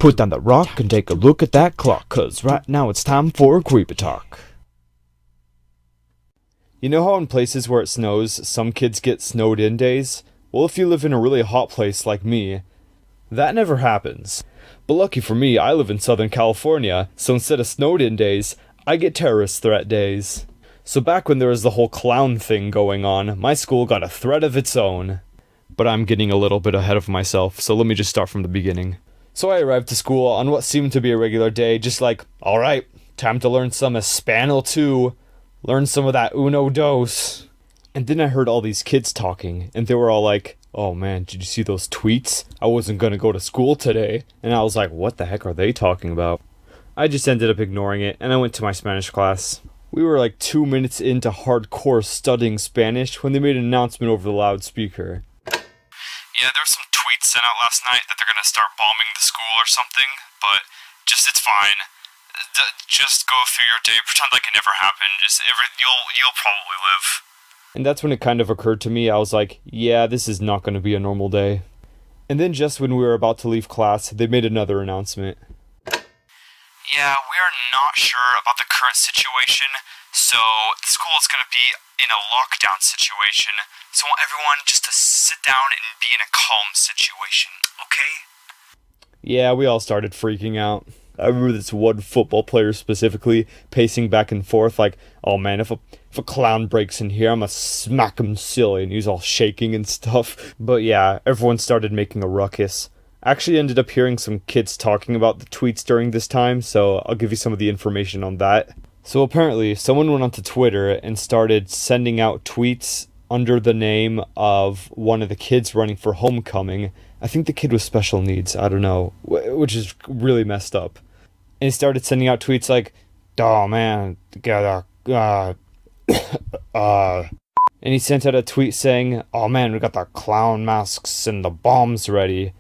Put down the rock and take a look at that clock, 'cause right now it's time for Qweba talk. You know how in places where it snows, some kids get snowed in days? Well, if you live in a really hot place like me, that never happens. But lucky for me, I live in Southern California, so instead of snowed in days, I get terrorist threat days. So back when there was the whole clown thing going on, my school got a threat of its own. But I'm getting a little bit ahead of myself, so let me just start from the beginning. So I arrived to school on what seemed to be a regular day, just like, alright, time to learn some Espanol 2, learn some of that uno dos. And then I heard all these kids talking, and they were all like, oh man, did you see those tweets? I wasn't gonna go to school today. And I was like, what the heck are they talking about? I just ended up ignoring it, and I went to my Spanish class. We were like 2 minutes into hardcore studying Spanish when they made an announcement over the loudspeaker. Yeah, there were some tweets sent out last night that they're gonna start bombing the school or something, but it's fine. Just go through your day, pretend like it never happened. You'll probably live. And that's when it kind of occurred to me. I was like, yeah, this is not going to be a normal day. And then just when we were about to leave class, they made another announcement. Yeah, we are not sure about the current situation, so the school is going to be in a lockdown situation, so I want everyone just to sit down and be in a calm situation, okay? Yeah, we all started freaking out. I remember this one football player specifically pacing back and forth like, oh man, if a clown breaks in here, I'm gonna smack him silly, and he's all shaking and stuff. But yeah, everyone started making a ruckus. I actually ended up hearing some kids talking about the tweets during this time, so I'll give you some of the information on that. So apparently, someone went onto Twitter and started sending out tweets under the name of one of the kids running for homecoming. I think the kid was special needs, I don't know, which is really messed up. And he started sending out tweets like, oh man, and he sent out a tweet saying, oh man, we got the clown masks and the bombs ready.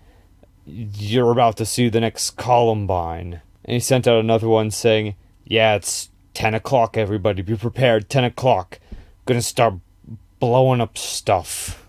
You're about to see the next Columbine. And he sent out another one saying, yeah, it's 10 o'clock, everybody, be prepared, 10 o'clock. Gonna start blowing up stuff.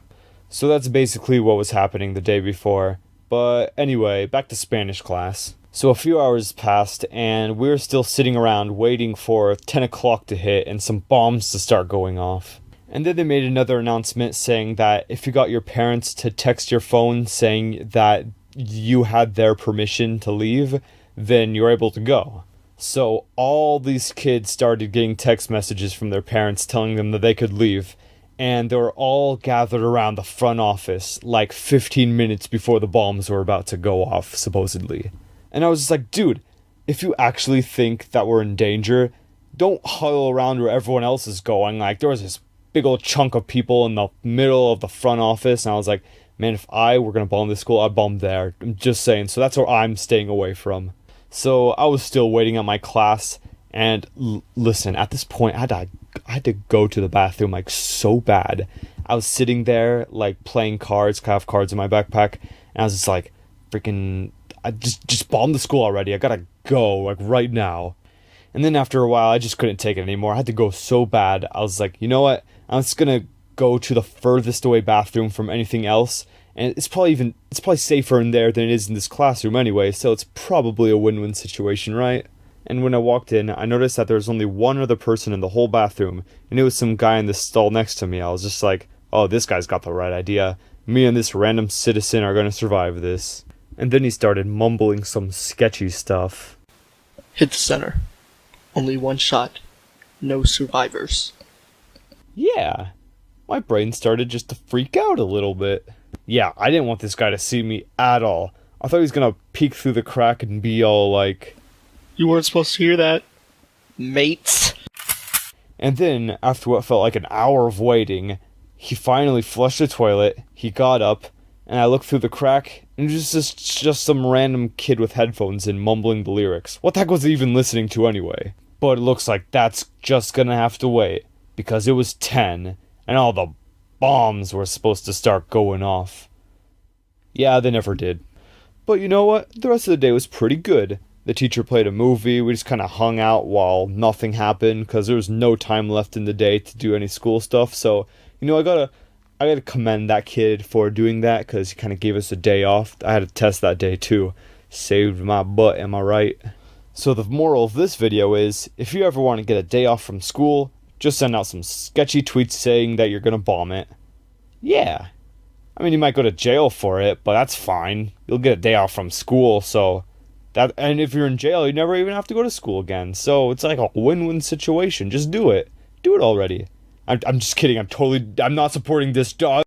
So that's basically what was happening the day before. But anyway, back to Spanish class. So a few hours passed, and we were still sitting around waiting for 10 o'clock to hit and some bombs to start going off. And then they made another announcement saying that if you got your parents to text your phone saying that you had their permission to leave, then you're able to go. So all these kids started getting text messages from their parents telling them that they could leave. And they were all gathered around the front office like 15 minutes before the bombs were about to go off, supposedly. And I was just like, dude, if you actually think that we're in danger, don't huddle around where everyone else is going. Like, there was this big old chunk of people in the middle of the front office, and I was like, man, if I were going to bomb this school, I'd bomb there. I'm just saying. So that's where I'm staying away from. So I was still waiting at my class, and listen, at this point, I had to go to the bathroom, like, so bad. I was sitting there, like, playing cards, I have cards in my backpack, and I was just like, freaking, I just bombed the school already, I gotta go, like, right now. And then after a while, I just couldn't take it anymore. I had to go so bad. I was like, you know what, I'm just gonna go to the furthest away bathroom from anything else, and it's probably safer in there than it is in this classroom anyway, so it's probably a win-win situation, right? And when I walked in, I noticed that there was only one other person in the whole bathroom, and it was some guy in the stall next to me. I was just like, oh, this guy's got the right idea. Me and this random citizen are gonna survive this. And then he started mumbling some sketchy stuff. Hit the center. Only one shot. No survivors. Yeah. My brain started just to freak out a little bit. Yeah, I didn't want this guy to see me at all. I thought he was gonna peek through the crack and be all like, you weren't supposed to hear that, mates. And then, after what felt like an hour of waiting, he finally flushed the toilet, he got up, and I looked through the crack, and it was just some random kid with headphones in mumbling the lyrics. What the heck was he even listening to anyway? But it looks like that's just gonna have to wait, because it was 10, and all the bombs were supposed to start going off. Yeah, they never did. But you know what? The rest of the day was pretty good. The teacher played a movie, we just kind of hung out while nothing happened, because there was no time left in the day to do any school stuff, so, you know, I gotta commend that kid for doing that, because he kind of gave us a day off. I had a test that day too, Saved my butt, am I right? So the moral of this video is, if you ever want to get a day off from school, just send out some sketchy tweets saying that you're gonna bomb it. Yeah. I mean, you might go to jail for it, but that's fine. You'll get a day off from school, so that, and if you're in jail, you never even have to go to school again. So it's like a win-win situation. Just do it. Do it already. I'm just kidding. I'm not supporting this dog.